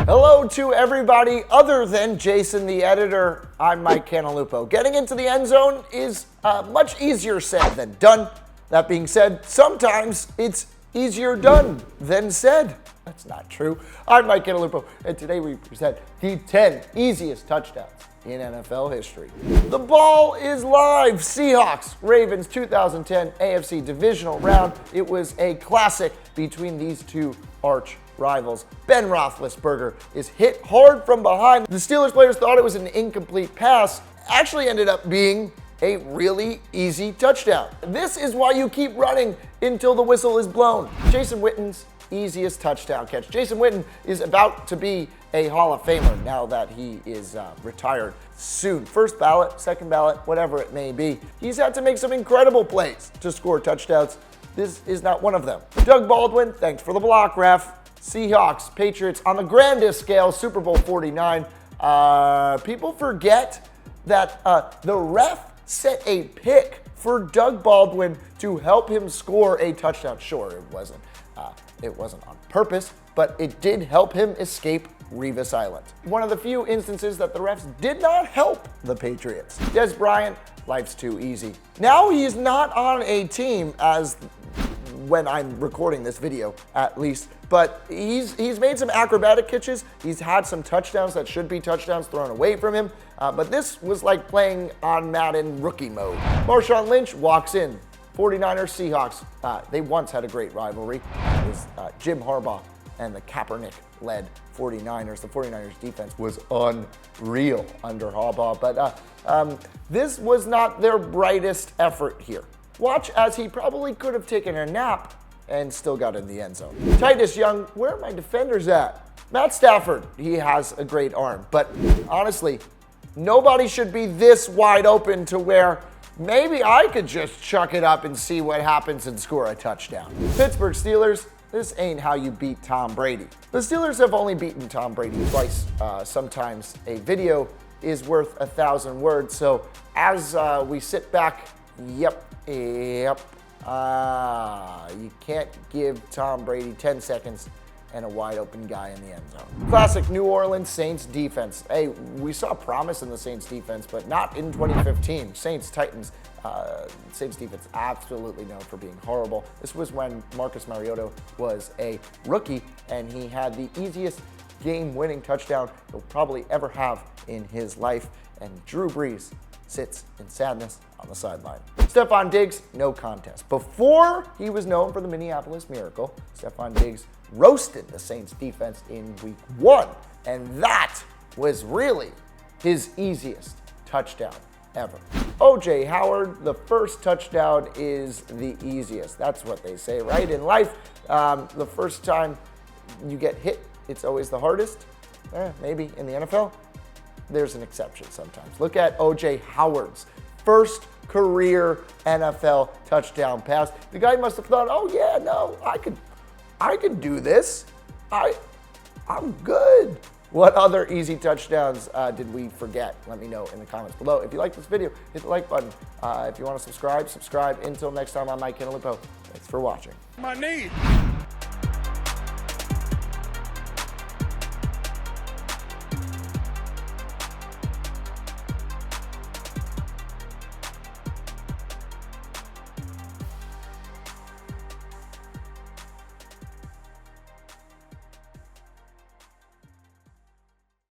Hello to everybody other than Jason the editor. I'm Mike Cantalupo. Getting into the end zone is much easier said than done. That being said, sometimes it's easier done than said. That's not true. I'm Mike Cantalupo, and today we present the 10 easiest touchdowns in NFL history. The ball is live. Seahawks, Ravens 2010 AFC divisional round. It was a classic between these two arch rivals. Ben Roethlisberger is hit hard from behind. The Steelers players thought it was an incomplete pass. Actually ended up being a really easy touchdown. This is why you keep running until the whistle is blown. Jason Witten's easiest touchdown catch. Jason Witten is about to be a Hall of Famer now that he is retired soon. First ballot, second ballot, whatever it may be. He's had to make some incredible plays to score touchdowns. This is not one of them. Doug Baldwin, thanks for the block, ref. Seahawks, Patriots on the grandest scale, Super Bowl 49. People forget that the ref set a pick for Doug Baldwin to help him score a touchdown. Sure, it wasn't on purpose, but it did help him escape Revis Island. One of the few instances that the refs did not help the Patriots. Des Bryant, life's too easy. Now he's not on a team as when I'm recording this video, at least, but he's made some acrobatic catches. He's had some touchdowns that should be touchdowns thrown away from him, but this was like playing on Madden rookie mode. MARSHAWN Lynch walks in. 49ers, Seahawks, they once had a great rivalry. It was Jim Harbaugh and the Kaepernick-led 49ers. The 49ers defense was unreal under Harbaugh, but this was not their brightest effort here. Watch as he probably could have taken a nap and still got in the end zone. Titus Young, where are my defenders at? Matt Stafford, he has a great arm, but honestly, nobody should be this wide open to where maybe I could just chuck it up and see what happens and score a touchdown. Pittsburgh Steelers, this ain't how you beat Tom Brady. The Steelers have only beaten Tom Brady twice. Sometimes a video is worth 1,000 words. So as we sit back, yep. You can't give Tom Brady 10 seconds and a wide open guy in the end zone. Classic New Orleans Saints defense. Hey, we saw promise in the Saints defense, but not in 2015. Saints, Titans, Saints defense absolutely known for being horrible. This was when Marcus Mariota was a rookie and he had the easiest game-winning touchdown he'll probably ever have in his life. And Drew Brees sits in sadness on the sideline. Stefon Diggs, no contest. Before he was known for the Minneapolis Miracle, Stefon Diggs roasted the Saints defense in week 1. And that was really his easiest touchdown ever. O.J. Howard, the first touchdown is the easiest. That's what they say, right? In life, the first time you get hit, it's always the hardest. Maybe in the NFL, there's an exception sometimes. Look at O.J. Howard's first career NFL touchdown pass. The guy must have thought, oh yeah, no, I could do this. I'm good. What other easy touchdowns did we forget? Let me know in the comments below. If you like this video, hit the like button. If you want to subscribe. Until next time, I'm Mike Cantalupo. Thanks for watching. My knee.